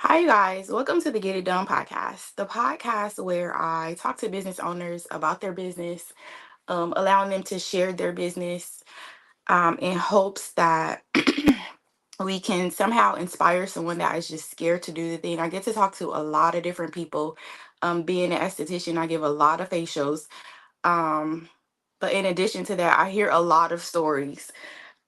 Hi, you guys. Welcome to the Get It Done podcast, the podcast where I talk to business owners about their business, allowing them to share their business in hopes that we can somehow inspire someone that is just scared to do the thing. I get to talk to a lot of different people. Being an esthetician, I give a lot of facials. Um, but in addition to that, I hear a lot of stories.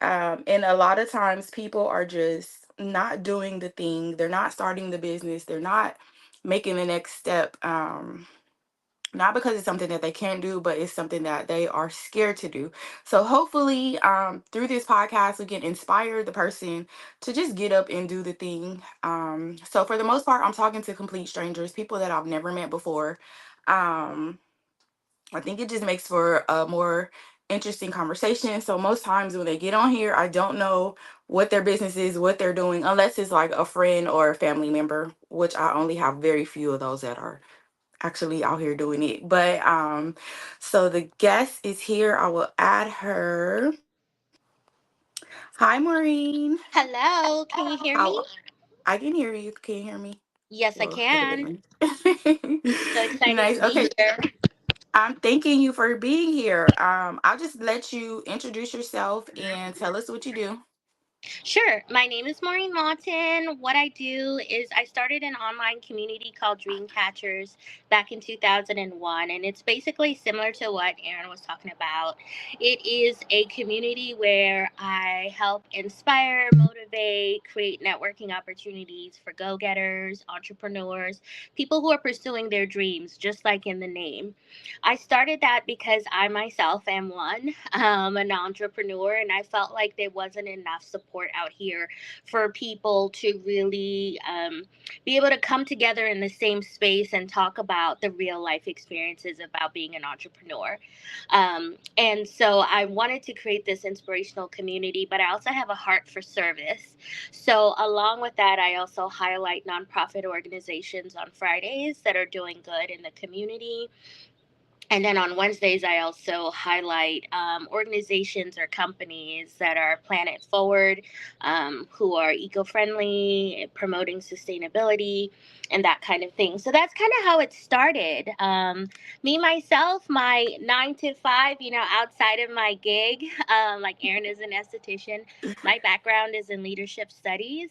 And a lot of times people are just not doing the thing. They're not starting the business. They're not making the next step. Not because it's something that they can't do, but it's something that they are scared to do. So hopefully, through this podcast, we can inspire the person to just get up and do the thing. So for the most part, I'm talking to complete strangers, people that I've never met before. Um, I think it just makes for a more interesting conversation. So most times when they get on here, I don't know what their business is, what they're doing, unless it's like a friend or a family member, which I only have very few of those that are actually out here doing it. But so the guest is here. I will add her. Hi, Maureen. Hello, can you hear me? How I can hear you. Can you hear me? Yes, I Well, can. evidently. So excited Nice. to be Okay. here. I'm thanking you for being here. I'll just let you introduce yourself and tell us what you do. Sure. My name is Maureen Lawton. What I do is I started an online community called Dream Catchers back in 2001, and it's basically similar to what Erin was talking about. It is a community where I help inspire, motivate, create networking opportunities for go getters, entrepreneurs, people who are pursuing their dreams, just like in the name. I started that because I myself am an entrepreneur, and I felt like there wasn't enough support out here for people to really be able to come together in the same space and talk about the real life experiences about being an entrepreneur. And so I wanted to create this inspirational community, but I also have a heart for service. So, along with that, I also highlight nonprofit organizations on Fridays that are doing good in the community, and then on Wednesdays, I also highlight organizations or companies that are planet forward, who are eco friendly, promoting sustainability, and that kind of thing. So that's kind of how it started. Me, myself, my 9 to 5, outside of my gig, like Erin is an esthetician, my background is in leadership studies.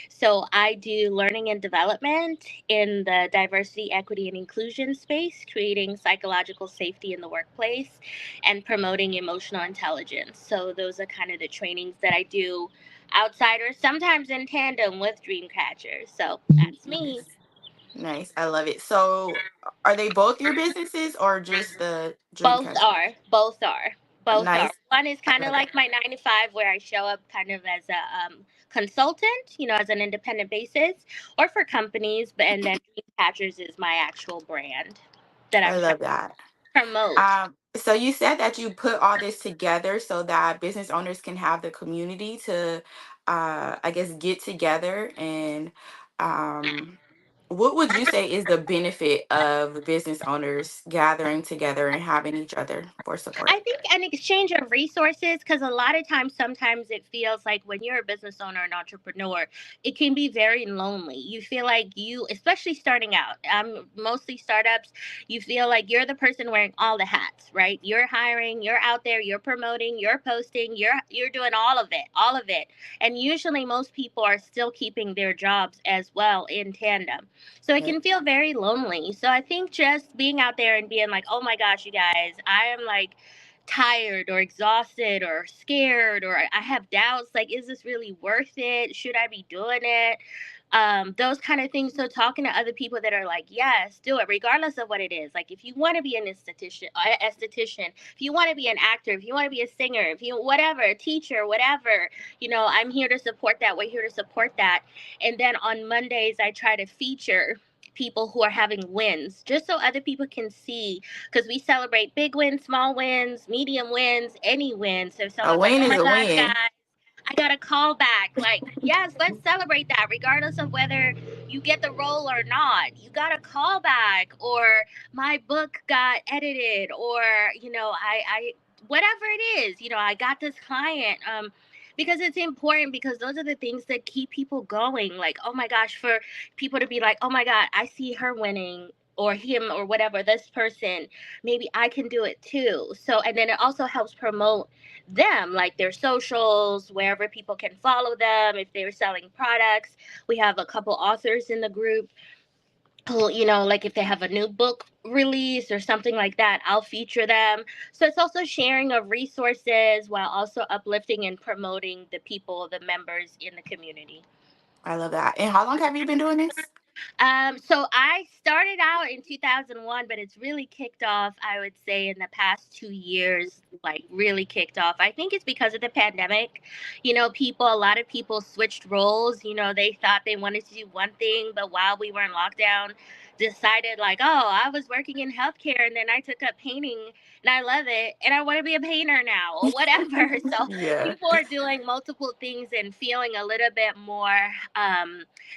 So I do learning and development in the diversity, equity, and inclusion space, creating psychological safety in the workplace and promoting emotional intelligence. So those are kind of the trainings that I do outside or sometimes in tandem with Dreamcatchers. So that's me. Nice. Nice. I love it. So are they both your businesses or just the dream Both catcher? are. Both are. Both are. Nice. One is I kind of love it. like my 9 to 5, where I show up kind of as a consultant, as an independent basis, or for companies. But and then Dreamcatchers is my actual brand that I I'm trying love that. to promote. So you said that you put all this together so that business owners can have the community to, I guess, get together. And um, what would you say is the benefit of business owners gathering together and having each other for support? I think an exchange of resources, because a lot of times, sometimes it feels like when you're a business owner and entrepreneur, it can be very lonely. You feel like you, especially starting out, mostly startups, you feel like you're the person wearing all the hats, right? You're hiring, you're out there, you're promoting, you're posting, you're doing all of it. And usually, most people are still keeping their jobs as well in tandem. So it Yeah. can feel very lonely. So I think just being out there and being like, oh my gosh, you guys, I am like tired or exhausted or scared, or I have doubts, like, is this really worth it? Should I be doing it? Those kind of things. So talking to other people that are like, yes, do it, regardless of what it is. Like if you want to be an esthetician, if you want to be an actor, if you want to be a singer, if you whatever, a teacher, whatever, I'm here to support that. We're here to support that. And then on Mondays, I try to feature people who are having wins, just so other people can see, because we celebrate big wins, small wins, medium wins, any wins. So if A someone's like, win oh is my a gosh, win. guys, I got a call back. Like, yes, let's celebrate that, regardless of whether you get the role or not. You got a call back, or my book got edited, or, I whatever it is, I got this client. because it's important, because those are the things that keep people going. Like, oh my gosh, for people to be like, oh my God, I see her winning, or him, or whatever, this person, maybe I can do it too. So, and then it also helps promote them, like their socials, wherever people can follow them if they're selling products. We have a couple authors in the group who, like if they have a new book release or something like that, I'll feature them. So it's also sharing of resources while also uplifting and promoting the people, the members in the community. I love that. And how long have you been doing this? So I started out in 2001, but it's really kicked off, I would say, in the past 2 years, like really kicked off. I think it's because of the pandemic. A lot of people switched roles. They thought they wanted to do one thing, but while we were in lockdown, decided like, oh, I was working in healthcare and then I took up painting and I love it and I want to be a painter now or whatever. So Yeah. people are doing multiple things and feeling a little bit more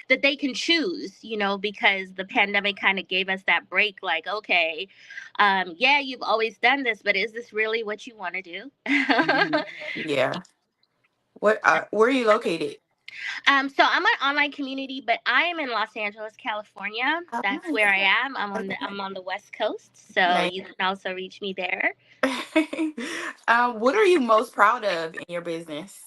that they can choose, because the pandemic kind of gave us that break. Like, okay, yeah, you've always done this, but is this really what you want to do? Hmm. Yeah. What? Where are you located? So I'm an online community, but I am in Los Angeles, California. Oh, That's where nice. I am. Okay. I'm on the West Coast, so Nice. you can also reach me there. What are you most proud of in your business?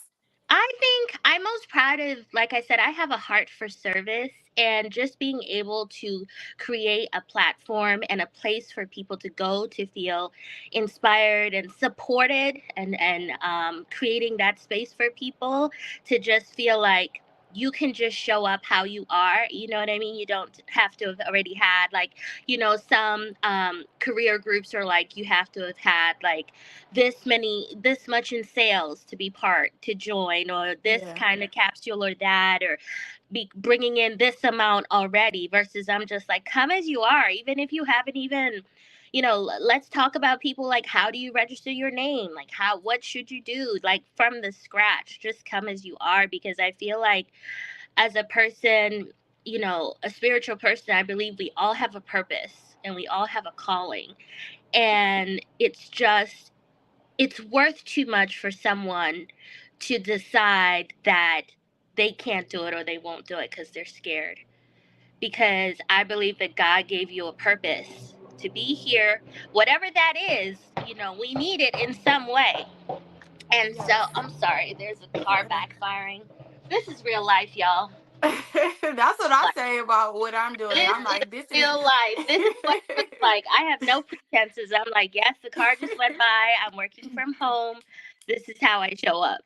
I think I'm most proud of, like I said, I have a heart for service, and just being able to create a platform and a place for people to go to feel inspired and supported, and creating that space for people to just feel like you can just show up how you are. You know what I mean? You don't have to have already had, like, some career groups are like, you have to have had like this much in sales to be part to join, or this Yeah. kind of capsule or that, or be bringing in this amount already, versus I'm just like, come as you are, even if you haven't even, let's talk about people, like how do you register your name, like what should you do, like from the scratch, just come as you are. Because I feel like, as a person, a spiritual person, I believe we all have a purpose and we all have a calling, and it's worth too much for someone to decide that they can't do it or they won't do it because they're scared. Because I believe that God gave you a purpose to be here, whatever that is. We need it in some way. And so, Yes. I'm sorry, there's a It's car okay. backfiring. This is real life, y'all. That's what I say about what I'm doing. This I'm is like, this is. real life. This is what it looks like. I have no pretenses. I'm like, yes, the car just went by. I'm working from home. This is how I show up.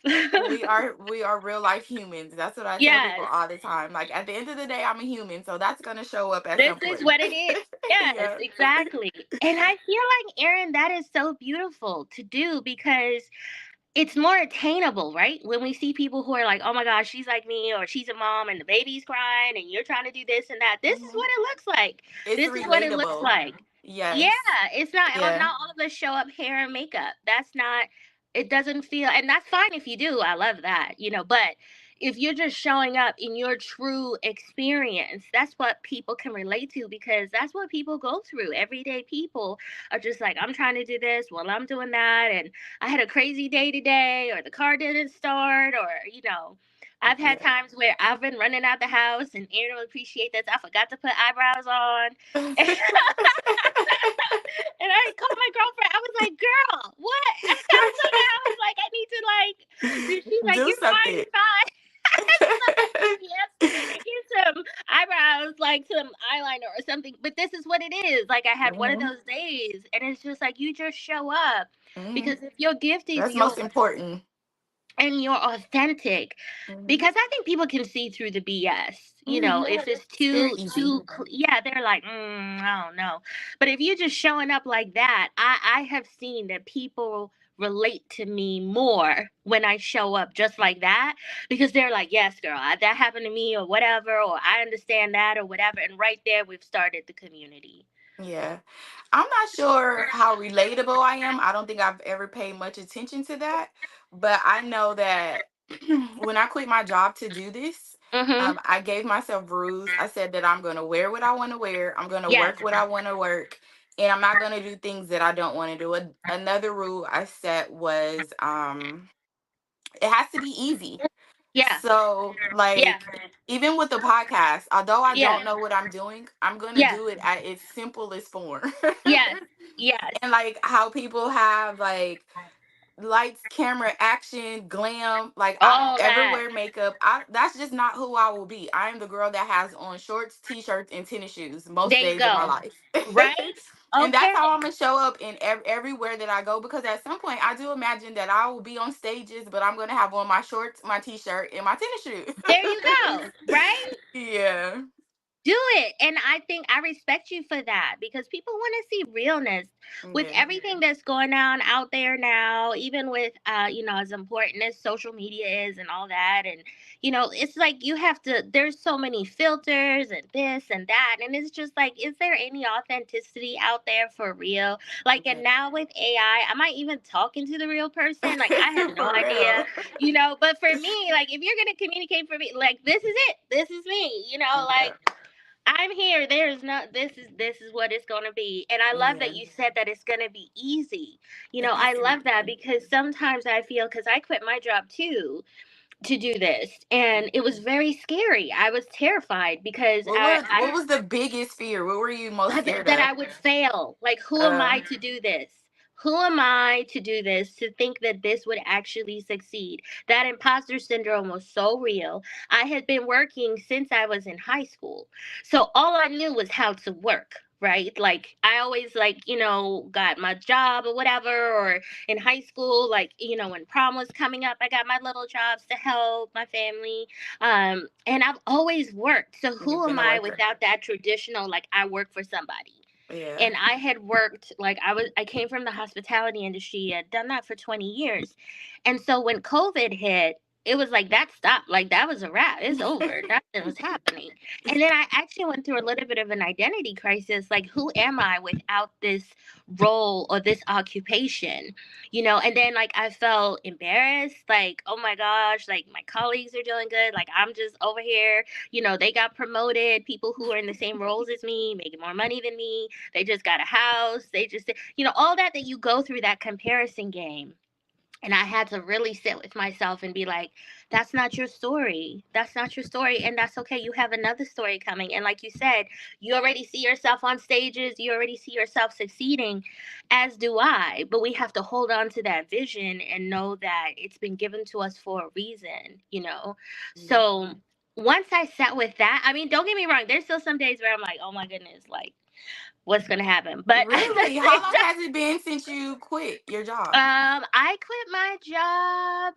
We are real life humans. That's what I tell people Yes, all the time. Like at the end of the day, I'm a human, so that's gonna show up at this some is point. what it is. Yes, Yeah. exactly. And I feel like, Erin, that is so beautiful to do, because it's more attainable, right? When we see people who are like, oh my gosh, she's like me, or she's a mom and the baby's crying and you're trying to do this and that. This is Mhm. what it looks like. It's This is what it looks relatable. like. Yeah, Yes. it's not, Yeah. not all of us show up hair and makeup. That's not, it doesn't feel, and that's fine if you do. I love that, but if you're just showing up in your true experience, that's what people can relate to, because that's what people go through. Everyday people are just like, I'm trying to do this, well, I'm doing that, and I had a crazy day today, or the car didn't start, or, I've had Yeah. times where I've been running out the house, and Erin will appreciate this. I forgot to put eyebrows on. And I called my girlfriend. I was like, girl, what? I was like, I need to like, she's like, Do you're fine, something. you're fine. She's like, I need yes to get some eyebrows, like some eyeliner or something. But this is what it is. Like, I had one of Hmm. those days, and it's just like, you just show up. Hmm. Because if your gift is That's most yours important. and you're authentic, Hmm. because I think people can see through the BS. Hmm. If it's It's very too easy. yeah, they're like, I don't know. But if you're just showing up like that, I have seen that people relate to me more when I show up just like that, because they're like, yes, girl, that happened to me, or whatever, or I understand that, or whatever. And right there, we've started the community. Yeah. I'm not sure how relatable I am. I don't think I've ever paid much attention to that. But I know that when I quit my job to do this, Mm-hmm. I gave myself rules. I said that I'm going to wear what I want to wear, I'm going to Yes. work what I want to work, and I'm not going to do things that I don't want to do. Another rule I set was it has to be easy. Yeah. So, Yeah. like, even with the podcast, although I Yeah. don't know what I'm doing, I'm going to Yeah. do it at its simplest form. Yes. Yes. And like how people have like lights, camera, action, glam. Like I don't All ever that. wear makeup. I That's just not who I will be. I am the girl that has on shorts, t-shirts, and tennis shoes most There you days of my go. life. Right? And that's Okay. how I'm gonna show up in everywhere that I go, because at some point I do imagine that I will be on stages, but I'm gonna have on my shorts, my t-shirt, and my tennis There you go. shoes. Right? Yeah. Do it. And I think I respect you for that because people want to see realness with Yeah. everything that's going on out there now, even with as important as social media is and all that. And it's like you have to, there's so many filters and this and that, and it's just like, is there any authenticity out there for real? Like, and Yeah. now with AI, am I even talking to the real person? Like, I have no For idea. real. But for me, like, if you're going to communicate for me, like, this is it, this is me, Yeah. like, I'm here. There's not, this is what it's going to be. And I love Yeah. that you said that it's going to be easy. It has I to be love that easy. because sometimes I feel, cuz I quit my job too to do this, and it was very scary. I was terrified because What was the biggest fear? What were you most scared that of? I would fail. Like, who am Uh, I to do this? Who am I to do this, to think that this would actually succeed? That imposter syndrome was so real. I had been working since I was in high school. So all I knew was how to work, right? Like, I always, like, got my job or whatever, or in high school, like, when prom was coming up, I got my little jobs to help my family. And I've always worked. So you've who been am a I worker. without that traditional, like, I work for somebody? Yeah. And I had worked, like, I came from the hospitality industry. I'd done that for 20 years. And so when COVID hit, it was like that stopped. Like, that was a wrap. It's over. Nothing was happening. And then I actually went through a little bit of an identity crisis. Like, who am I without this role or this occupation? And then, like, I felt embarrassed. Like, oh my gosh, like, my colleagues are doing good. Like, I'm just over here. They got promoted. People who are in the same roles as me, making more money than me. They just got a house. They just, all that you go through, that comparison game. And I had to really sit with myself and be like, that's not your story. That's not your story. And that's okay. You have another story coming. And like you said, you already see yourself on stages. You already see yourself succeeding, as do I. But we have to hold on to that vision and know that it's been given to us for a reason. Yeah. So once I sat with that, I mean, don't get me wrong. There's still some days where I'm like, oh my goodness, like, what's going to happen? But at the Really? How same long time, has it been since you quit your job? I quit my job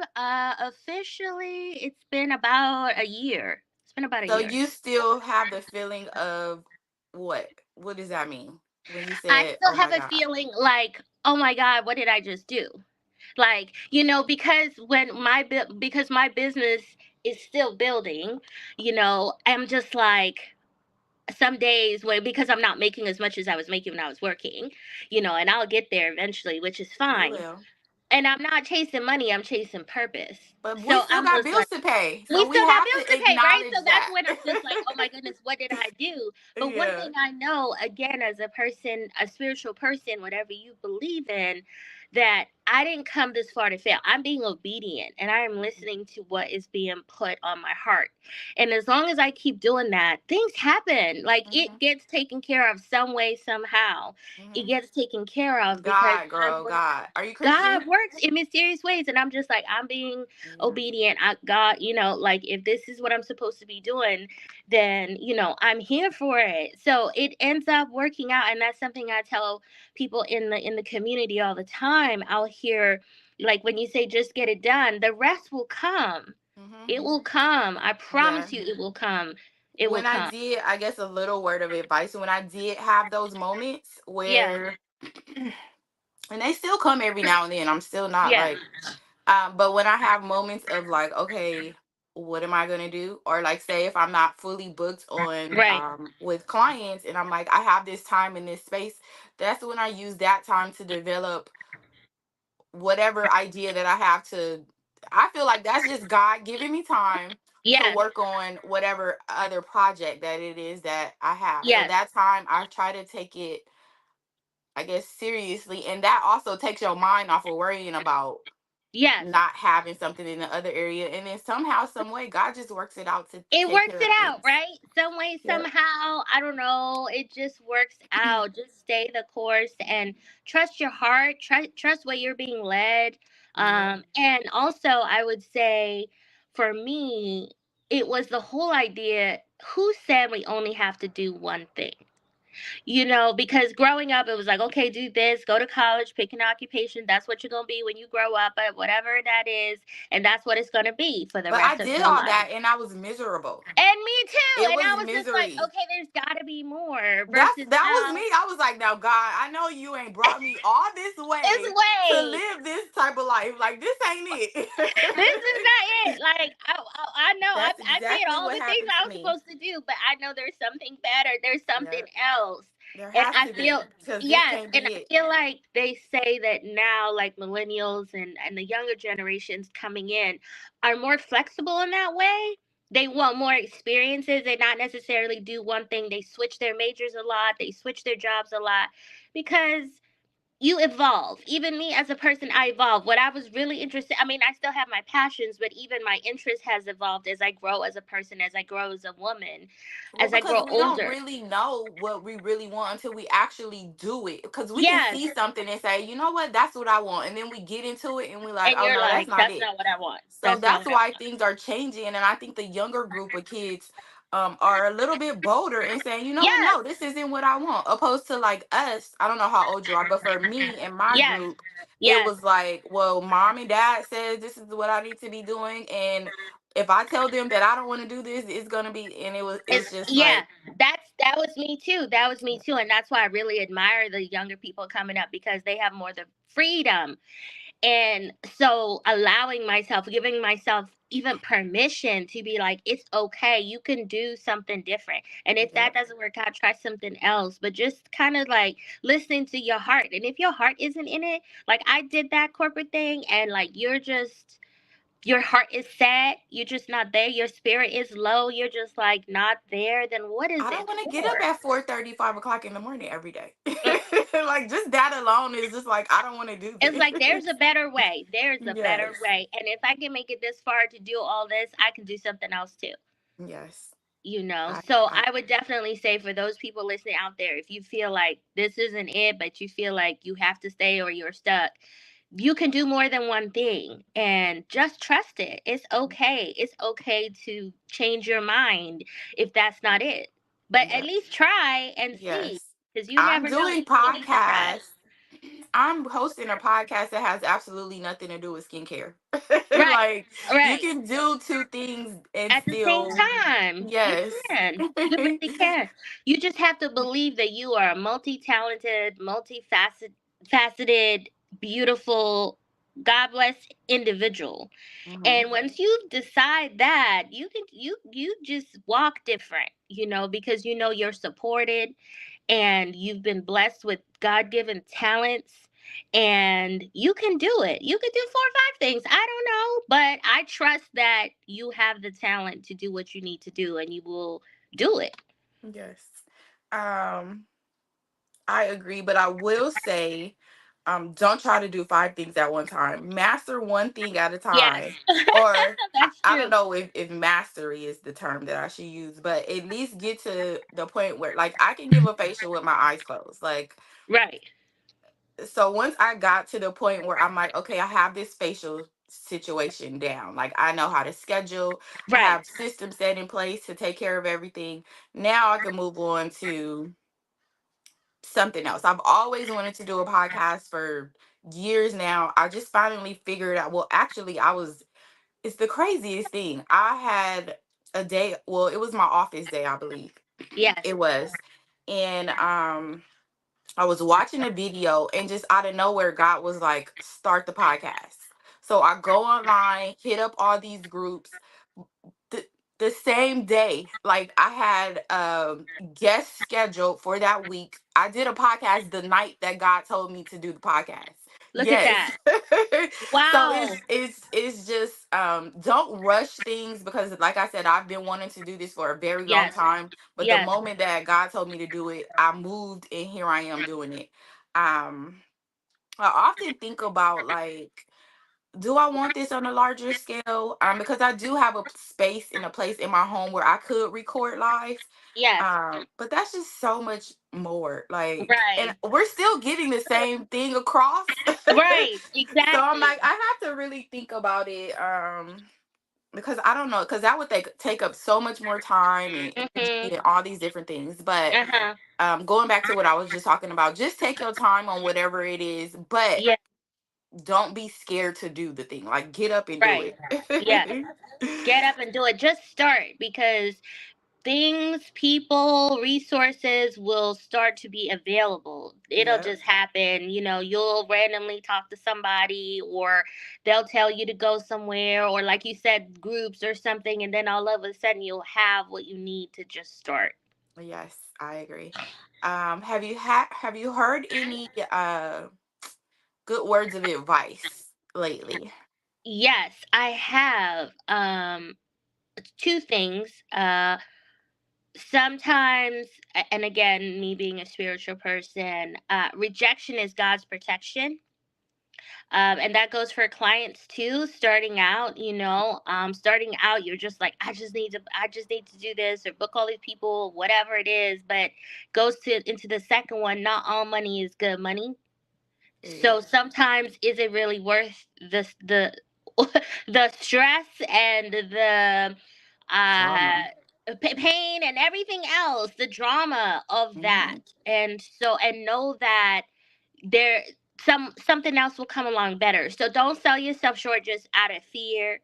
officially. It's been about a year. It's been about a So year. you still have the feeling of what? What does that mean when you I said, still "Oh have my a God"? feeling like, oh my God, what did I just do? Like, because because my business is still building, I'm just like, some days when, because I'm not making as much as I was making when I was working, and I'll get there eventually, which is You fine. will. And I'm not chasing money, I'm chasing purpose. But we So still I'm got just like, bills to pay. we So we still got have bills to to pay, right? acknowledge So that's that. when I'm just like, oh my goodness, what did I do? But one Yeah. thing I know, again, as a person, a spiritual person, whatever you believe in, that I didn't come this far to fail. I'm being obedient and I am listening to what is being put on my heart. And as long as I keep doing that, things happen. Like, it Hmm. gets taken care of some way, somehow. It Hmm. gets taken care of because God, girl, God. Are you God Christian? works in mysterious ways, and I'm just like, I'm being Yeah. obedient. God, like, if this is what I'm supposed to be doing, then I'm here for it. So it ends up working out, and that's something I tell people in the community all the time. I'll hear, like, when you say just get it done, the rest will come. Hmm. It will come. I Yeah. promise you, it will come. It will When I come. did, I guess a little word of advice. When I did have those moments Yeah. where, and they still come every now and then. I'm still not Yeah. like, but when I have moments of like, okay, what am I gonna do? Or like, say if I'm not fully booked on Right. with clients, and I'm like, I have this time in this space. That's when I use that time to develop whatever idea that I have to. I feel like that's just God giving me time to Yes. work on whatever other project that it is that I have. So Yes. that time I try to take it, I guess, seriously, and that also takes your mind off of worrying about, Yes. not having something in the other area, and then somehow, some way, God just works it out to It take works care it of out, things. right? Some way, Yep. somehow, I don't know. It just works out. Just stay the course and trust your heart. Trust where you're being led. Yep. And also, I would say, for me, it was the whole idea. Who said we only have to do one thing? Because growing up, it was like, okay, do this, go to college, pick an occupation. That's what you're going to be when you grow up, but whatever that is. And that's what it's going to be for the But I rest of did your all life. that, and I was miserable. And me too. It And I was was just like, misery. okay, there's got to be more That versus that was me. now. I was like, now God, I know you ain't brought me all this It's way to way. live this type of life. Like, this ain't it. This is not it. Like I know That's I did exactly all what the things happened I to was me. supposed to do, but I know there's something better. There's something Yep. else. There And has I to be, feel because this yes, can't and be I it. feel like they say that now, like millennials and the younger generations coming in are more flexible in that way. They want more experiences. They not necessarily do one thing. They switch their majors a lot. They switch their jobs a lot because you evolve. Even me as a person, I evolve. What I was really interested, I mean, I still have my passions, but even my interest has evolved as I grow as a person, as I grow as a woman, Well, as I because grow we don't older. really know what we really want until we actually do it. Because we can Yes. see something and say, you know what, that's what I want. And then we get into it and we're like, And oh, you're no, that's like, not that's it. not what I want. So That's not that's what I why want. things are changing. And I think the younger group of kids are a little bit bolder and saying, you know what, Yes. no, this isn't what I want. Opposed to like us, I don't know how old you are, but for me and my Yes. group, it Yes. was like, well, mom and dad says this is what I need to be doing. And if I tell them that I don't want to do this, it's gonna be, and it was just Yeah, like, that was me too. That was me too. And that's why I really admire the younger people coming up because they have more the freedom. And so allowing myself, giving myself even permission to be like, it's okay. You can do something different. And if that yep, doesn't work out, try something else. But just kind of like listening to your heart. And if your heart isn't in it, like I did that corporate thing and like your heart is sad, you're just not there, your spirit is low, you're just like not there, then what is I it don't want to get up for? at 4:30, 5 o'clock in the morning every day. Mm. Like, just that alone is just like, I don't want to do It's like there's this. a better way. There's a better Yes. way. And if I can make it this far to do all this, I can do something else too. Yes. So I I would definitely say for those people listening out there, if you feel like this isn't it, but you feel like you have to stay or you're stuck, you can do more than one thing and just trust it. It's okay. It's okay to change your mind if that's not it. But at Yep. least try and see Yes. because you I'm never know. doing You need to try. podcasts. I'm hosting a podcast that has absolutely nothing to do with skincare. Right. Like, you Right. can do two things and At the same still, time, you yes. can. You really can. You just have to believe that you are a multi-talented, faceted, beautiful, God bless individual. Hmm. And once you decide that, you just walk different, because you're supported and you've been blessed with God-given talents and you can do it. You can do 4 or 5 things. I don't know, but I trust that you have the talent to do what you need to do and you will do it. Yes. Um, I agree, but I will say, don't try to do five things at one time. Master one thing at a Yes. time. Or That's I don't true. know if mastery is the term that I should use, but at least get to the point where, like, I can give a facial with my eyes closed. Like, Right. so once I got to the point where I'm like, okay, I have this facial situation down. Like, I know how to schedule. I Right. have systems set in place to take care of everything. Now I can move on to something else. I've always wanted to do a podcast for years now. I just finally figured out. Well, actually, it's the craziest thing. I had a day, well, it was my office day, I believe. Yes. It was. And I was watching a video, and just out of nowhere, God was like, start the podcast. So I go online, hit up all these groups, the, the same day. Like, I had guests scheduled for that week. I did a podcast the night that God told me to do the podcast. Look at Yes. that. So Wow. it's just, don't rush things, because like I said, I've been wanting to do this for a very long Yes. time, but the Yes. moment that God told me to do it, I moved, and here I am doing it. um I often think about, like, do I want this on a larger scale? Because I do have a space and a place in my home where I could record live. Yes. But that's just so much more. Like, and Right. we're still getting the same thing across. Right. So I'm Exactly. like, I have to really think about it. Because I don't know, because that would take up so much more time and energy Mhm. and all these different things. But Uh-huh. going back to what I was just talking about, just take your time on whatever it is, but Yeah. don't be scared to do the thing. Like, get up and do Right. Yes. it. Get up and do it. Just start, because things, people, resources will start to be available. It'll Yeah. just happen. You'll randomly talk to somebody, or they'll tell you to go somewhere, or like you said, groups or something, and then all of a sudden you'll have what you need to just start. Yes, I agree. Have you heard any good words of advice lately? Yes, I have two things. Sometimes, and again, me being a spiritual person, rejection is God's protection. And that goes for clients too. Starting out, you're just like, I just need to do this, or book all these people, whatever it is. But goes to into the second one. Not all money is good money. So Period. sometimes, is it really worth the the stress and the uh Drama. pain and everything else, the drama of that? Hmm. And know that there something else will come along better. So don't sell yourself short just out of fear.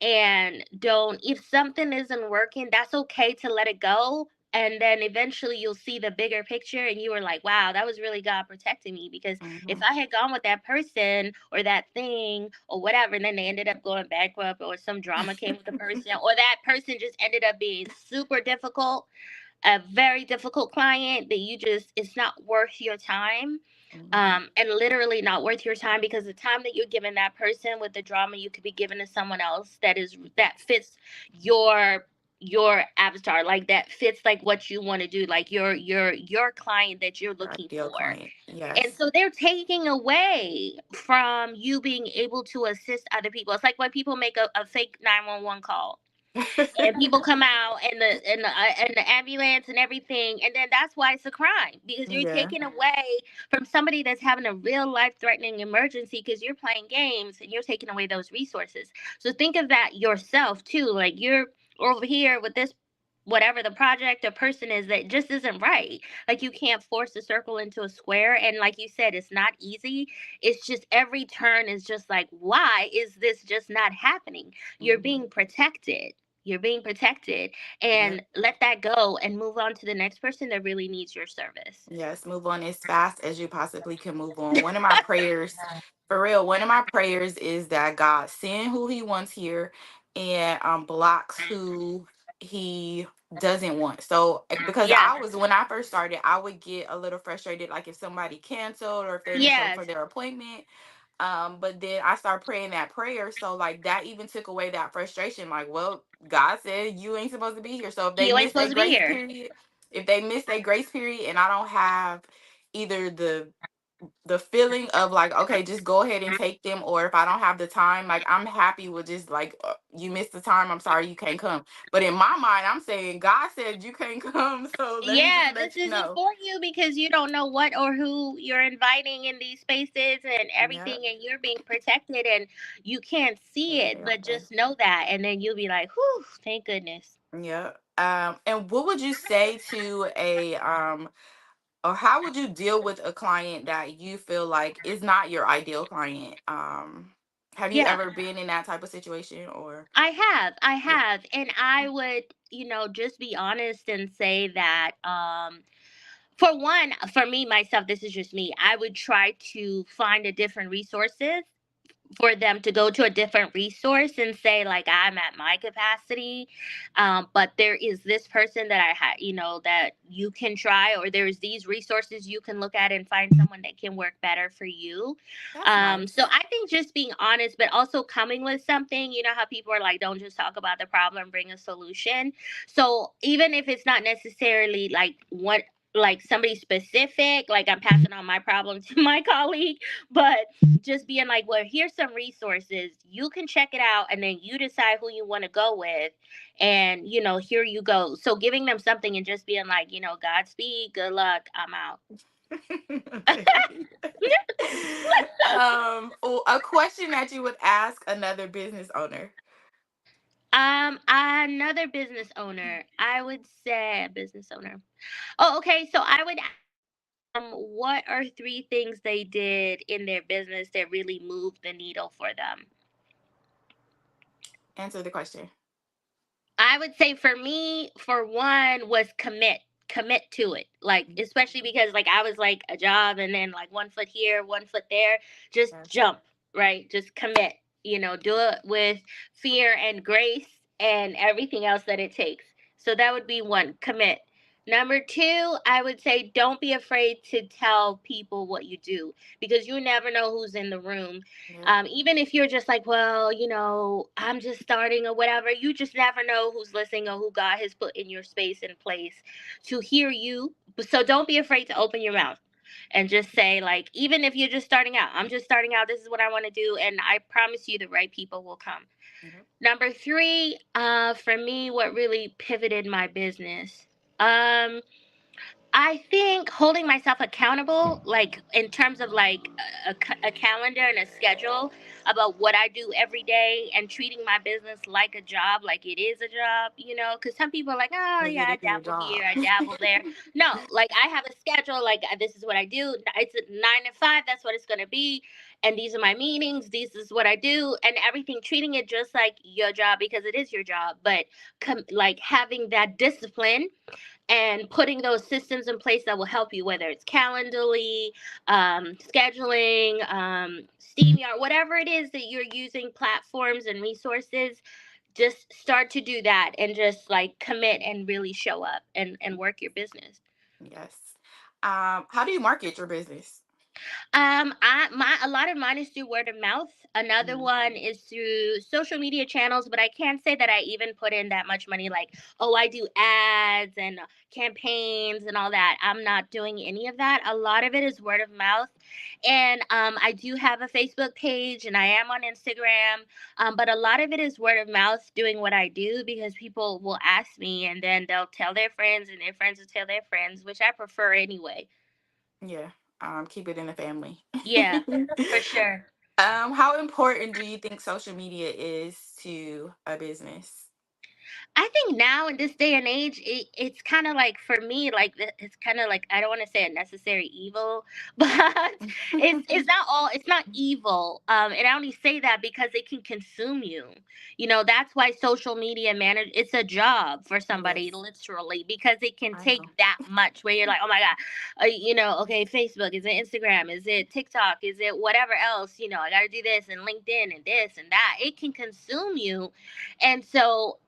And don't, if something isn't working, that's okay to let it go. And then eventually you'll see the bigger picture, and you were like, wow, that was really God protecting me. Because if Hmm. I had gone with that person or that thing or whatever, and then they ended up going bankrupt, or some drama came with the person, or that person just ended up being super difficult, a very difficult client, that you just, it's not worth your time. Hmm. And literally not worth your time, because the time that you're giving that person with the drama, you could be giving to someone else that fits your avatar, like that fits like what you want to do, like your client that you're Your looking ideal for. client. And Yes. so they're taking away from you being able to assist other people. It's like when people make a fake 911 call, and people come out, and the ambulance and everything, and then that's why it's a crime, because you're Yeah. taking away from somebody that's having a real life threatening emergency, because you're playing games and you're taking away those resources. So think of that yourself too, like you're over here with this, whatever the project or person is, that just isn't right. Like, you can't force a circle into a square, and like you said, it's not easy. It's just every turn is just like, why is this just not happening? You're Hmm. being protected. You're being protected, Yeah. and let that go and move on to the next person that really needs your service. Yes, move on as fast as you possibly can move on. One of my prayers, for real, one of my prayers is that God send who he wants here and blocks who he doesn't want. So because Yes. when I first started, I would get a little frustrated, like if somebody canceled or if they didn't show up Yes. for their appointment. But then I started praying that prayer. So like that even took away that frustration. Like, well, God said you ain't supposed to be here. So if they You ain't miss their supposed to be grace here. period, if they miss their grace period and I don't have either the feeling of like, okay, just go ahead and take them, or if I don't have the time, like I'm happy with just like you missed the time, I'm sorry you can't come. But in my mind, I'm saying God said you can't come, so let me just Yeah, this let you isn't know. for you, because you don't know what or who you're inviting in these spaces and Yep. everything, and you're being protected, and you can't see Every it, day, all but day. just know that, and then you'll be like, whew, thank goodness. Yeah. And what would you say to a or how would you deal with a client that you feel like is not your ideal client? Have you Yeah, ever been in that type of situation or I yeah. have, and I would, just be honest and say that, for one, for me myself, this is just me. I would try to find a different resources for them to go to a different resource and say, like, I'm at my capacity, but there is this person that I had, that you can try, or there's these resources you can look at and find someone that can work better for you. That's So nice. I think just being honest, but also coming with something. You know how people are like, don't just talk about the problem, bring a solution. So even if it's not necessarily like what like somebody specific, like I'm passing on my problem to my colleague, but just being like, well, here's some resources. You can check it out and then you decide who you want to go with. And, here you go. So giving them something and just being like, Godspeed, good luck, I'm out. Okay. A question that you would ask another business owner. Another business owner, I would say a business owner. Oh, okay. So I would what are three things they did in their business that really moved the needle for them? Answer the question. I would say for me, for one, was commit to it. Like, especially because like I was like a job and then like one foot here, one foot there. Just Yes. jump, right? Just commit. Do it with fear and grace and everything else that it takes. So that would be one, commit. Number two, I would say don't be afraid to tell people what you do, because you never know who's in the room. Yep. Even if you're just like, well, I'm just starting or whatever, you just never know who's listening or who God has put in your space and place to hear you. So don't be afraid to open your mouth and just say, like, even if you're just starting out, I'm just starting out, this is what I want to do. And I promise you the right people will come. Yep. Number three, for me, what really pivoted my business. Um, I think holding myself accountable, like in terms of like a calendar and a schedule about what I do every day, and treating my business like a job, like it is a job, because some people are like, oh, Like yeah, it I is your dabble job. here, I dabble there. No, like I have a schedule, like this is what I do. It's 9 to 5, that's what it's going to be. And these are my meetings, this is what I do, and everything, treating it just like your job because it is your job, but like having that discipline and putting those systems in place that will help you, whether it's Calendly, scheduling, SteamYard, whatever it is that you're using, platforms and resources. Just start to do that and just like commit and really show up and work your business. Yes. How do you market your business? A lot of mine is through word of mouth. Another Mhm. one is through social media channels, but I can't say that I even put in that much money. Like, oh, I do ads and campaigns and all that. I'm not doing any of that. A lot of it is word of mouth, and I do have a Facebook page, and I am on Instagram. But a lot of it is word of mouth, doing what I do, because people will ask me, and then they'll tell their friends, and their friends will tell their friends, which I prefer anyway. Yeah. Keep it in the family. Yeah, for sure. How important do you think social media is to a business? I think now in this day and age, it's kind of like, for me, like it's kind of like, I don't want to say a necessary evil, but it's not evil. And I only say that because it can consume you. That's why social media manage it's a job for somebody, Yes, literally, because it can I take know. that much. Where you're like, oh my god, okay, Facebook, is it Instagram, is it TikTok, is it whatever else? I got to do this and LinkedIn and this and that. It can consume you, and so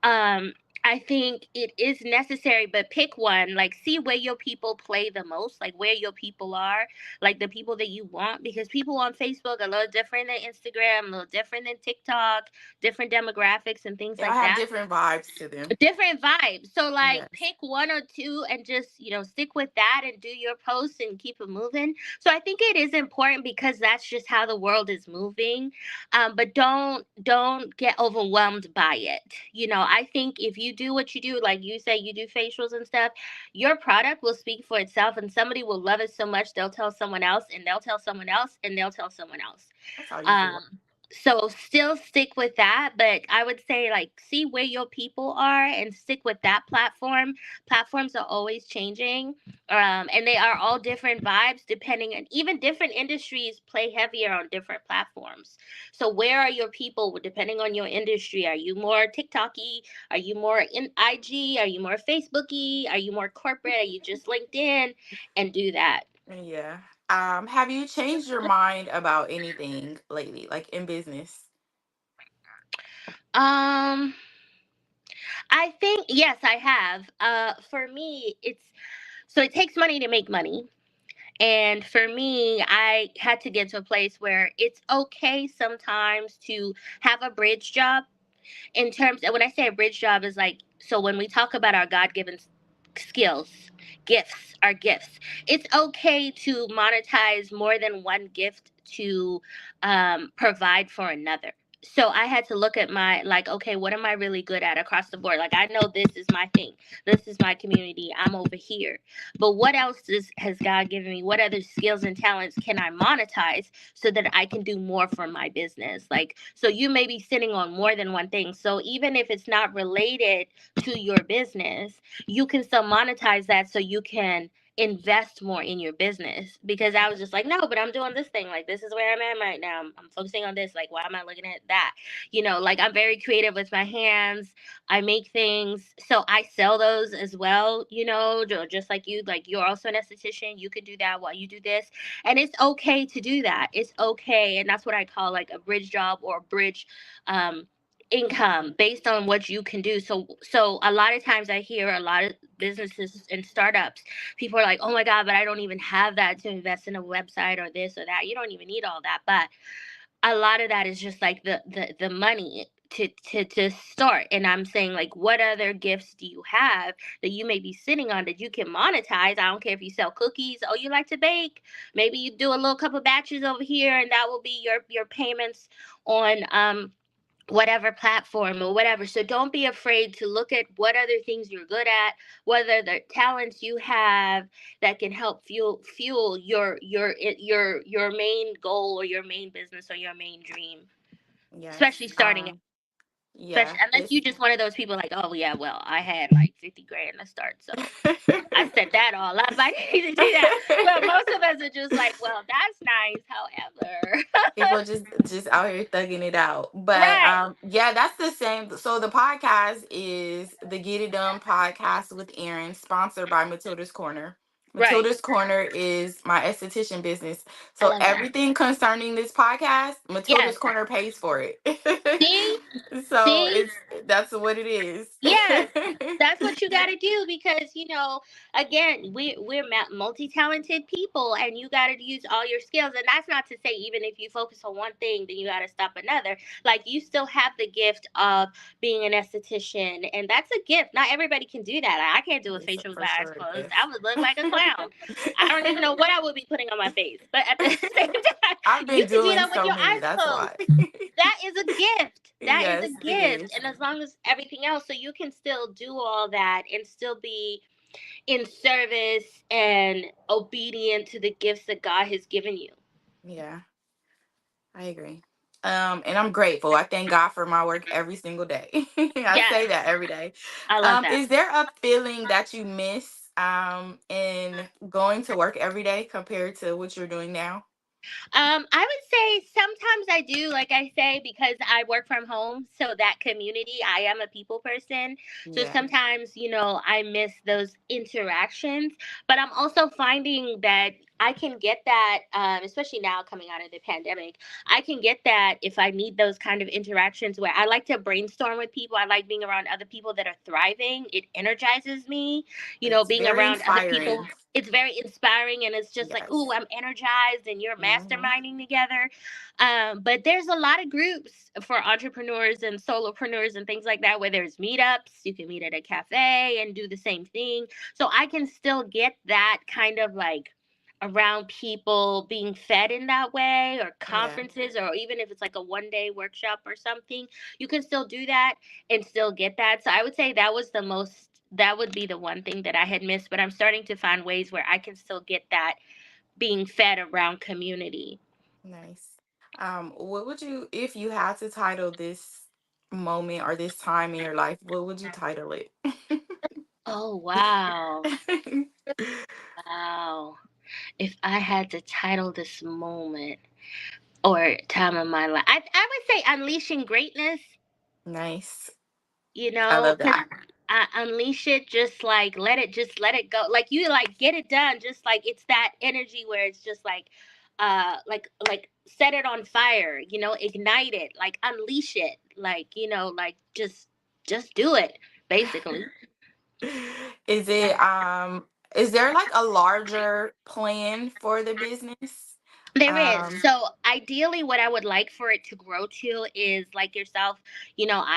I think it is necessary, but pick one. Like, see where your people play the most, like where your people are, like the people that you want, because people on Facebook are a little different than Instagram, a little different than TikTok, different demographics and things They all like have that. different vibes to them. Different vibes. So like Yes. pick one or two and just, stick with that and do your posts and keep it moving. So I think it is important because that's just how the world is moving. But don't get overwhelmed by it. I think if you do what you do, like you say you do facials and stuff, your product will speak for itself, and somebody will love it so much they'll tell someone else, and they'll tell someone else, and they'll tell someone else. That's how you feel. So still stick with that, but I would say, like, see where your people are and stick with that platform. Platforms are always changing, and they are all different vibes, depending, and even different industries play heavier on different platforms. So where are your people depending on your industry? Are you more TikToky? Are you more in IG? Are you more Facebooky? Are you more corporate? Are you just LinkedIn? And do that. Yeah. Have you changed your mind about anything lately, like in business? Um, I think yes, I have. For me, it takes money to make money. And for me, I had to get to a place where it's okay sometimes to have a bridge job. In terms, and when I say a bridge job, is like, so when we talk about our God given skills. Gifts are gifts. It's okay to monetize more than one gift to provide for another. So I had to look at my, like, okay, what am I really good at across the board? Like, I know this is my thing, this is my community, I'm over here, but what else has God given me? What other skills and talents can I monetize so that I can do more for my business? Like, so you may be sitting on more than one thing. So even if it's not related to your business, you can still monetize that so you can invest more in your business. Because I was just like, no, but I'm doing this thing, like, this is where I'm at right now, I'm focusing on this, like, why am I looking at that? Like, I'm very creative with my hands. I make things, so I sell those as well, just like you, like, you're also an esthetician, you could do that while you do this. And it's okay to do that. It's okay. And that's what I call like a bridge job, or a bridge um income based on what you can do. So a lot of times I hear a lot of businesses and startups, people are like, oh my God, but I don't even have that to invest in a website or this or that. You don't even need all that. But a lot of that is just like the money to start. And I'm saying, like, what other gifts do you have that you may be sitting on that you can monetize? I don't care if you sell cookies. Oh, you like to bake, maybe you do a little couple batches over here, and that will be your payments on whatever platform or whatever. So don't be afraid to look at what other things you're good at, whether the talents you have that can help fuel your main goal, or your main business, or your main dream. Especially Yes. starting out. Yeah. Especially unless It's you just one of those people like, oh yeah, well, I had like 50 grand to start, so I set that all up. I didn't need to do that. But most of us are just like, well, that's nice. However, people just out here thugging it out. But right, yeah, that's the same. So the podcast is the Get It Done podcast with Erin, sponsored by Matilda's Corner. right. Matilda's Corner is my esthetician business. I So love that. everything concerning this podcast, Matilda's Yes. Corner pays for it. See, So see. it's that's what it is. Yes, that's what you got to do, because again, we're multi-talented people, and you got to use all your skills. And that's not to say even if you focus on one thing, then you got to stop another. Like, you still have the gift of being an esthetician, and that's a gift. Not everybody can do that. I can't do a It's facial with for my eyes sure a closed. gift. I would look like a clown. I don't even know what I would be putting on my face. But at the same time, I've you been can do doing that with so your many. eyes That's closed. why. That is a gift. That is Yes, a it gift. is. And as long as everything else, so you can still do all that and still be in service and obedient to the gifts that God has given you. Yeah, I agree. And I'm grateful. I thank God for my work every single day. I Yes, say that every day. I love that. Is there a feeling that you miss in going to work every day compared to what you're doing now? I would say sometimes I do, like I say, because I work from home. So that community, I am a people person. So Yeah, sometimes, I miss those interactions. But I'm also finding that I can get that, especially now coming out of the pandemic, I can get that if I need those kind of interactions where I like to brainstorm with people. I like being around other people that are thriving. It energizes me, it's being very around other people. inspiring. It's very inspiring, and it's just like, Yes. ooh, I'm energized, and you're Hmm. masterminding together. But there's a lot of groups for entrepreneurs and solopreneurs and things like that, where there's meetups. You can meet at a cafe and do the same thing. So I can still get that kind of like around people being fed in that way, or Yeah, conferences, or even if it's like a 1 day workshop or something, you can still do that and still get that. So I would say that would be the one thing that I had missed, but I'm starting to find ways where I can still get that being fed around community. nice. What would you, if you had to title this moment or this time in your life, what would you title it? Oh, wow. Wow. If I had to title this moment or time of my life, I would say unleashing greatness, Nice. I love because that. I unleash it, just let it go. Like, you like get it done, just like it's that energy where it's just like set it on fire, ignite it, like unleash it, like just do it, basically. Is it is there like a larger plan for the business? There is. Um, So ideally, what I would like for it to grow to is like yourself.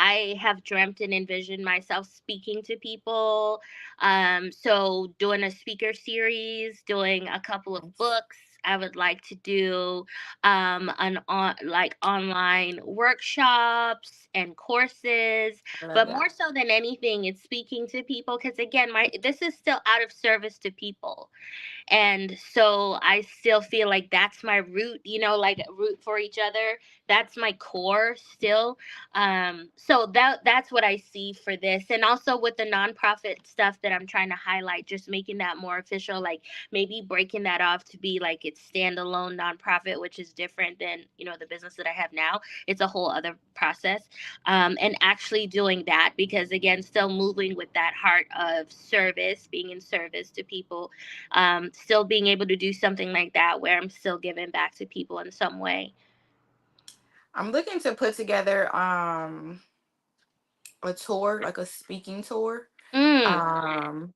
I have dreamt and envisioned myself speaking to people. So doing a speaker series, doing a couple of nice. books. I would like to do an like online workshops and courses, I love but that. more so than anything, it's speaking to people because again, my this is still out of service to people, and so I still feel like that's my root, like root for each other. That's my core still. So that's what I see for this. And also with the nonprofit stuff that I'm trying to highlight, just making that more official, like maybe breaking that off to be like it's standalone nonprofit, which is different than, the business that I have now. It's a whole other process. And actually doing that because again, still moving with that heart of service, being in service to people, still being able to do something like that where I'm still giving back to people in some way. I'm looking to put together a tour, like a speaking tour. Mm. Um,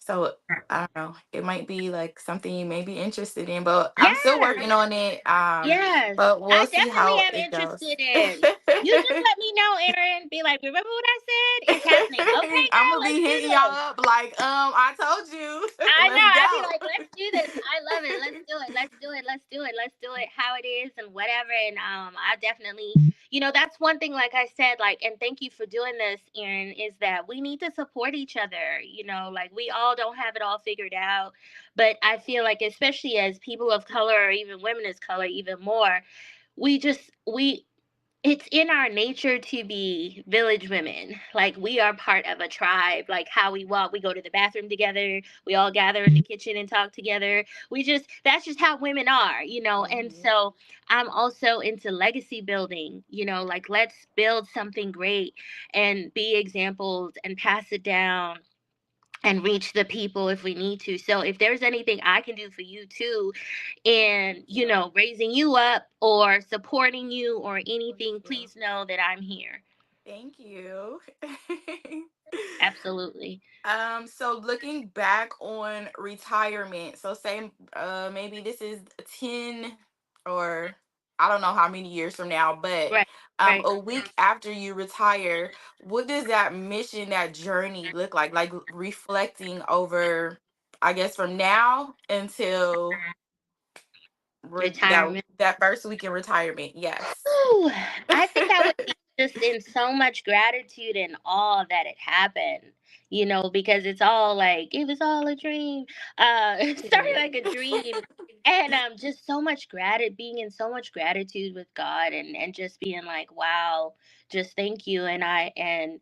so I don't know. It might be like something you may be interested in, but I'm still Yes, working on it. yes. But I we'll see definitely how am it goes. interested in. You just let me know, Erin. Be like, remember what I said? It's happening. Okay, I'm girl, gonna let's be do hitting y'all this. up like, I told you, I know. let's I'd be go. like, let's do this. I love it. Let's do it. Let's do it. Let's do it. Let's do it how it is and whatever. And I definitely, that's one thing. Like I said, like, and thank you for doing this, Erin. Is that we need to support each other. Like we all don't have it all figured out, but I feel like, especially as people of color or even women of color, even more, we it's in our nature to be village women. Like we are part of a tribe. Like how we walk, we go to the bathroom together, we all gather in the kitchen and talk together. That's just how women are. And Mhm. so I'm also into legacy building, like let's build something great and be examples and pass it down and reach the people if we need to. So if there's anything I can do for you too, and Thank you. raising you up or supporting you or Thank anything, you. please know that I'm here. Thank you. Absolutely. So looking back on retirement, so say maybe this is 10 or I don't know how many years from now, but Right. Right. a week after you retire, what does that mission, that journey look like? Like reflecting over, I guess from now until Retirement. that first week in retirement. Yes. Whew. I think I would be just in so much gratitude and awe that it happened. Because it's all like it was all a dream. It started Period. like a dream, and just so much being in so much gratitude with God, and just being like, wow, just thank you. And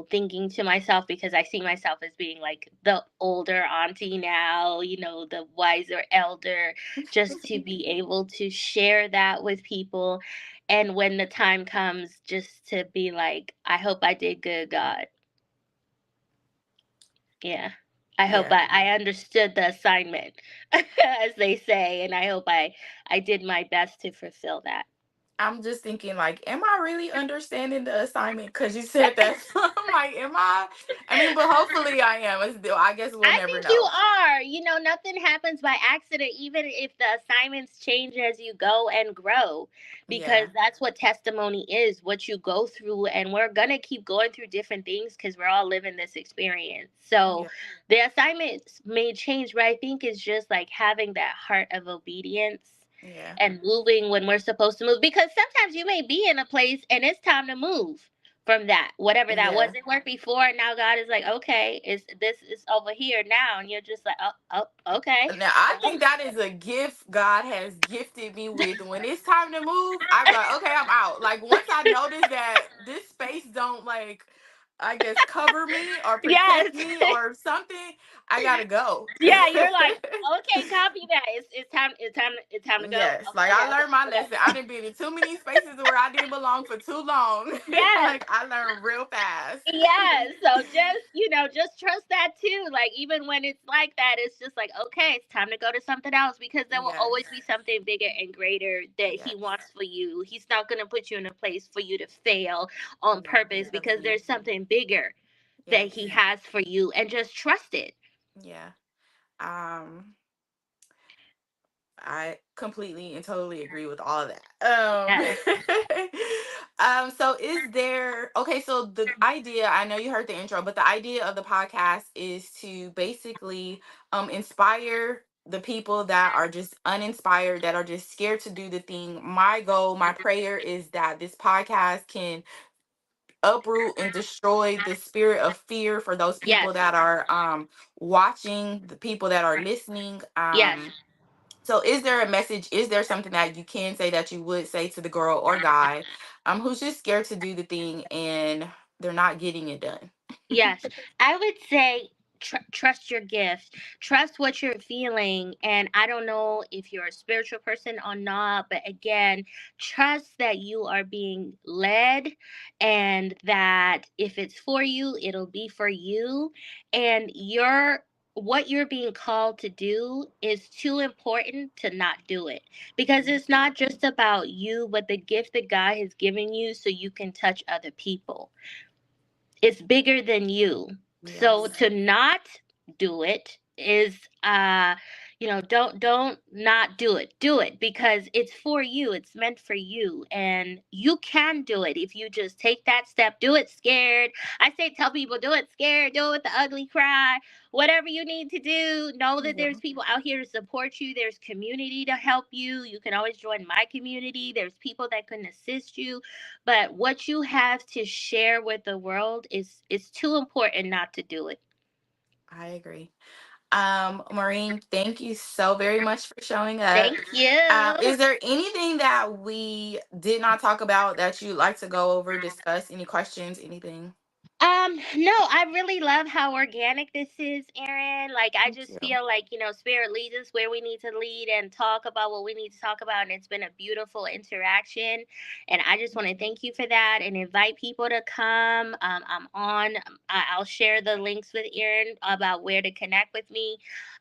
thinking to myself because I see myself as being like the older auntie now, the wiser elder, just to be able to share that with people, and when the time comes, just to be like, I hope I did good, God. Yeah. I hope Yeah. I understood the assignment, as they say, and I hope I did my best to fulfill that. I'm just thinking, like, am I really understanding the assignment? Because you said that. So I'm like, am I? I mean, but hopefully I am. I guess we'll I never think you know. are. Nothing happens by accident, even if the assignments change as you go and grow, because Yeah. that's what testimony is, what you go through. And we're going to keep going through different things because we're all living this experience. So Yeah. the assignments may change, but I think it's just like having that heart of obedience Yeah. and moving when we're supposed to move, because sometimes you may be in a place and it's time to move from that, whatever that was. Yeah. It worked before, and now God is like, okay, this is over here now, and you're just like, oh, okay. Now I think that is a gift God has gifted me with. When it's time to move, I'm like, okay, I'm out. Like once I notice that this space don't like, I guess cover me or Yes. protect me or something, I gotta go. Yeah, you're like, okay, copy that. It's time to go. Yes, like I Okay, learned my okay. lesson. I didn't been in too many spaces where I didn't belong for too long. Yes. Like I learned real fast. Yeah, so just trust that too. Like even when it's like that, it's just like, okay, it's time to go to something else, because there will Yes, always be something bigger and greater that he yes, wants for you. He's not going to put you in a place for you to fail on yeah, purpose, because there's something bigger that yes, he has for you, and just trust it. yeah. Um, I completely and totally agree with all of that. Yes. So is there, okay, so the idea, I know you heard the intro, but the idea of the podcast is to basically inspire the people that are just uninspired, that are just scared to do the thing. My goal, my prayer is that this podcast can uproot and destroy the spirit of fear for those people Yes. that are watching, the people that are listening. Yes. So is there a message, is there something that you can say that you would say to the girl or guy who's just scared to do the thing and they're not getting it done? Yes, I would say trust your gift, trust what you're feeling. And I don't know if you're a spiritual person or not, but again, trust that you are being led and that if it's for you, it'll be for you. And what you're being called to do is too important to not do it, because it's not just about you, but the gift that God has given you so you can touch other people. It's bigger than you. So Yes, to not do it is don't not do it. Do it because it's for you. It's meant for you, and you can do it if you just take that step. Do it scared. I say tell people do it scared, do it with the ugly cry. Whatever you need to do, know that yeah, there's people out here to support you. There's community to help you. You can always join my community. There's people that can assist you, but what you have to share with the world is too important not to do it. I agree. Maureen, thank you so very much for showing up. Thank you. Is there anything that we did not talk about that you'd like to go over, discuss? Any questions, anything? No, I really love how organic this is, Erin. Like, I Thank just you. feel like, Spirit leads us where we need to lead and talk about what we need to talk about. And it's been a beautiful interaction. And I just want to thank you for that and invite people to come. I'll share the links with Erin about where to connect with me.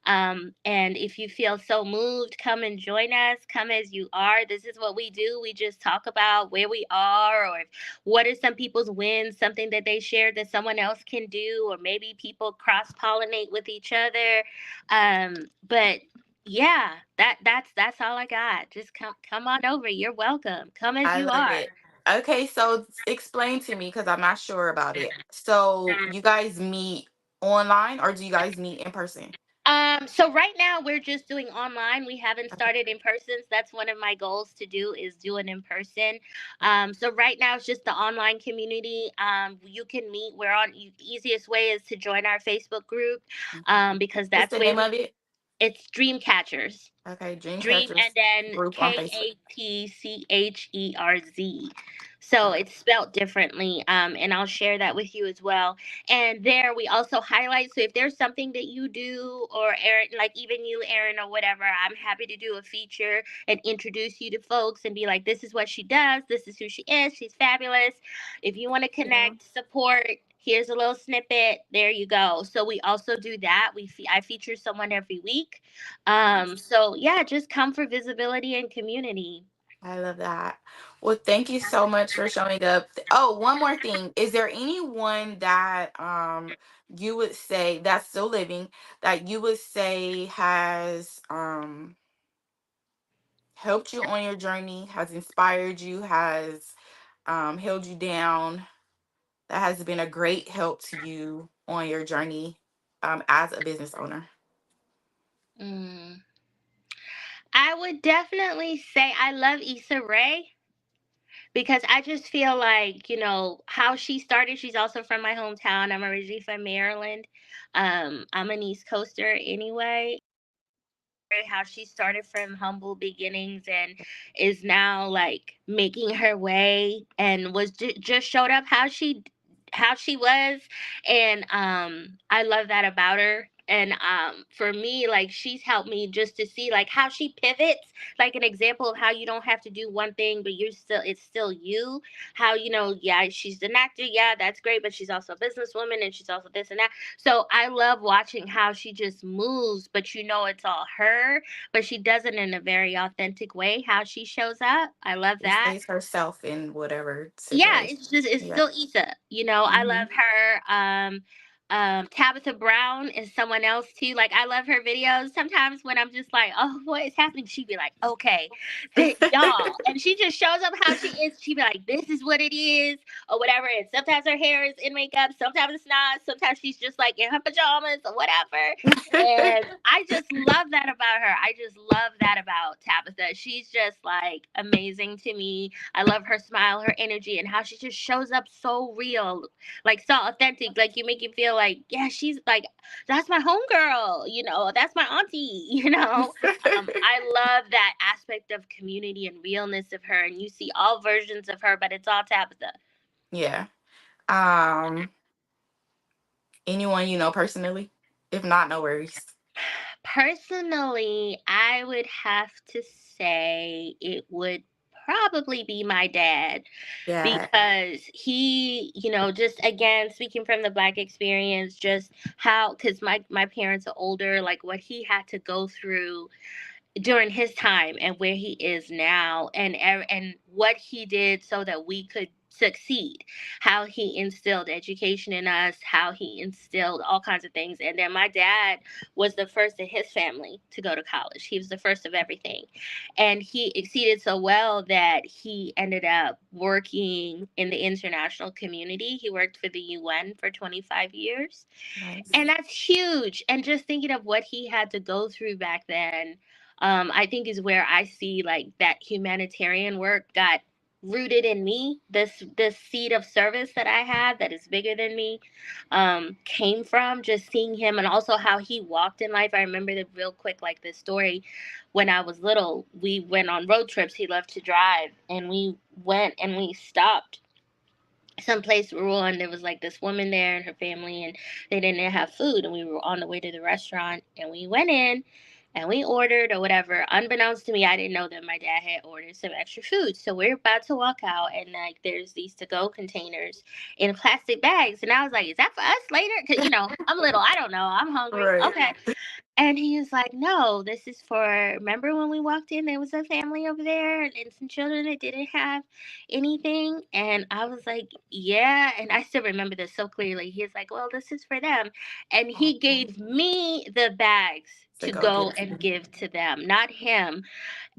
And if you feel so moved, come and join us. Come as you are. This is what we do. We just talk about where we are, or what are some people's wins, something that they shared that someone else can do, or maybe people cross pollinate with each other. But yeah, that's all I got. Just come on over. You're welcome. Come as I you love are. it. Okay, so explain to me because I'm not sure about it. So you guys meet online or do you guys meet in person? So right now we're just doing online. We haven't Okay. started in person. So that's one of my goals to do is do it in person. So right now it's just the online community. You can meet. We're on. Easiest way is to join our Facebook group, Okay. because What's that's the where name of it? it's Dream Catchers. Okay, Dream Dream and Catchers then group on Facebook. KATCHERZ. So Okay. it's spelled differently. And I'll share that with you as well. And there we also highlight. So if there's something that you do, or Erin, like even you, Erin, or whatever, I'm happy to do a feature and introduce you to folks and be like, this is what she does. This is who she is. She's fabulous. If you want to Yeah. connect, support, here's a little snippet. There you go. So we also do that. I feature someone every week. Nice. So yeah, just come for visibility and community. I love that. Well, thank you so much for showing up. Oh, one more thing. Is there anyone that you would say that's still living that you would say has helped you on your journey, has inspired you, has held you down, that has been a great help to you on your journey as a business owner? Mm. I would definitely say I love Issa Rae, because I just feel like, how she started. She's also from my hometown. I'm originally from Maryland. I'm an East Coaster anyway. How she started from humble beginnings and is now like making her way, and was just showed up how she was. And I love that about her. And for me, like, she's helped me just to see like how she pivots, like an example of how you don't have to do one thing but it's still you. How, yeah, she's an actor, yeah, that's great, but she's also a businesswoman and she's also this and that. So I love watching how she just moves, but it's all her, but she does it in a very authentic way, how she shows up. I love She that. stays herself in whatever Yeah, situation. it's Yeah. still Issa. I Hmm. love her. Tabitha Brown is someone else too. Like I love her videos. Sometimes when I'm just like, oh, what is happening? She'd be like, okay, y'all, and she just shows up how she is. She'd be like, this is what it is, or whatever. And sometimes her hair is in makeup, sometimes it's not. Sometimes she's just like in her pajamas or whatever. And I just love that about her. I just love that about Tabitha. She's just like amazing to me. I love her smile, her energy, and how she just shows up so real, like so authentic. Like you make you feel like, yeah, she's like, that's my homegirl, that's my auntie, I love that aspect of community and realness of her, and you see all versions of her, but it's all Tabitha. Yeah. Um, anyone you know personally? If not, no worries. Personally, I would have to say it would probably be my dad, Yeah. because he, just again speaking from the black experience, just how, because my parents are older, like what he had to go through during his time and where he is now, and what he did so that we could succeed, how he instilled education in us, how he instilled all kinds of things. And then my dad was the first in his family to go to college. He was the first of everything, and he exceeded so well that he ended up working in the international community. He worked for the UN for 25 years, Nice. and that's huge. And just thinking of what he had to go through back then, I think is where I see like that humanitarian work got rooted in me. This seed of service that I have that is bigger than me, came from just seeing him, and also how he walked in life. I remember the real quick, like this story. When I was little, we went on road trips. He loved to drive, and we went and we stopped someplace rural, and there was like this woman there and her family, and they didn't have food, and we were on the way to the restaurant, and we went in and we ordered or whatever. Unbeknownst to me, I didn't know that my dad had ordered some extra food. So we're about to walk out, and like there's these to go containers in plastic bags, and I was like, is that for us later? Because I'm little, I don't know, I'm hungry, Right. okay. And he was like, no, this is for, remember when we walked in, there was a family over there and some children that didn't have anything? And I was like, yeah. And I still remember this so clearly. He's like, well, this is for them. And Oh, he gave me the bags to to go go get and to. give to them, not him.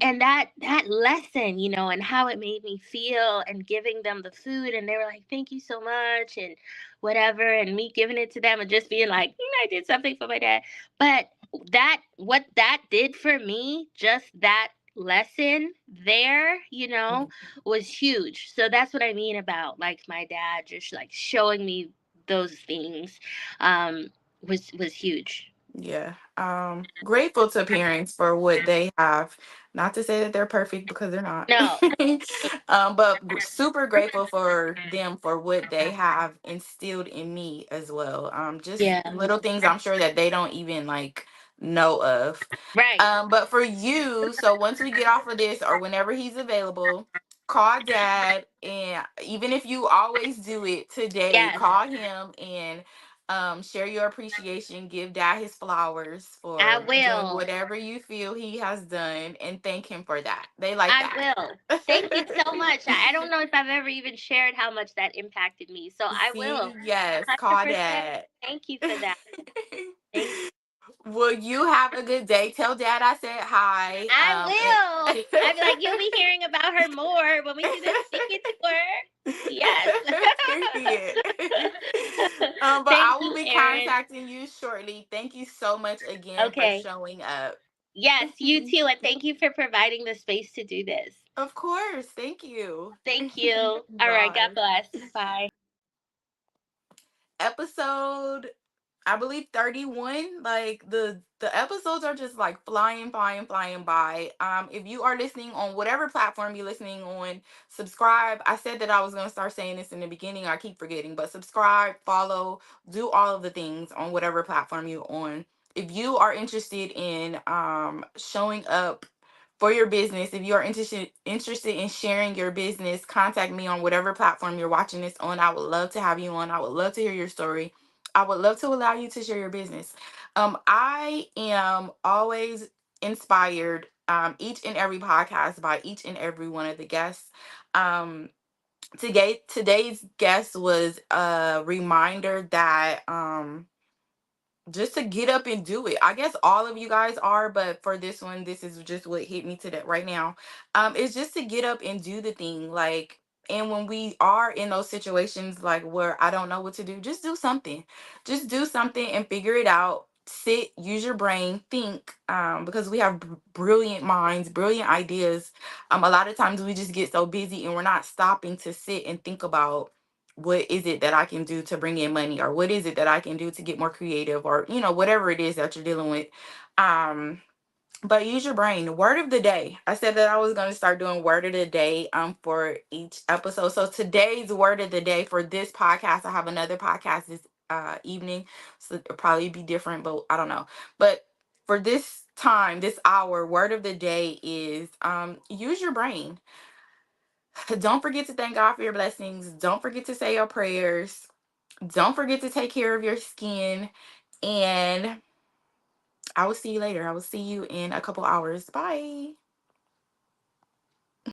And that lesson, and how it made me feel, and giving them the food, and they were like, thank you so much, and whatever, and me giving it to them and just being like, I did something for my dad. But that, what that did for me, just that lesson there, was huge. So that's what I mean about like my dad just like showing me those things, was huge. Yeah. Grateful to parents for what they have. Not to say that they're perfect because they're not. No. But super grateful for them for what they have instilled in me as well. Just Yeah. little things I'm sure that they don't even like know of. Right. But for you, so once we get off of this or whenever he's available, call dad, and even if you always do it today, Yes. call him and share your appreciation, give dad his flowers I for doing will. whatever you feel he has done, and thank him for that. They like I that. will. Thank you so much. I don't know if I've ever even shared how much that impacted me. So I will. See, yes, call 100%. dad. Thank you for that. Thank you. Well, you have a good day. Tell dad I said hi. I will. I'd be like, you'll be hearing about her more when we do the speaking tour. Yes. Period. But I Thank will you, be Erin. contacting you shortly. Thank you so much again for Okay. showing up. Yes, you too. And thank you for providing the space to do this. Of course. Thank you. Thank you. All right. God Bye. bless. Bye. Episode, I believe 31. Like the episodes are just like flying by. If you are listening on whatever platform you're listening on, subscribe. I said that I was going to start saying this in the beginning. I keep forgetting, but subscribe, follow, do all of the things on whatever platform you're on. If you are interested in showing up for your business, if you are interested in sharing your business, contact me on whatever platform you're watching this on. I would love to have you on. I would love to hear your story. I would love to allow you to share your business. I am always inspired each and every podcast by each and every one of the guests. Um, Today's guest was a reminder that just to get up and do it. I guess all of you guys are, but for this one, this is just what hit me today right now. It's just to get up and do the thing. Like, and when we are in those situations like where I don't know what to do, just do something. Just do something and figure it out. Sit, use your brain, think, because we have brilliant minds, brilliant ideas. A lot of times we just get so busy and we're not stopping to sit and think about what is it that I can do to bring in money, or what is it that I can do to get more creative, or whatever it is that you're dealing with. um but use your brain. Word of the day, I said that I was going to start doing word of the day for each episode. So today's word of the day for this podcast, I have another podcast this evening, so it'll probably be different, but I don't know. But for this time, this hour, word of the day is use your brain. Don't forget to thank God for your blessings. Don't forget to say your prayers. Don't forget to take care of your skin. And I will see you later. I will see you in a couple hours. Bye.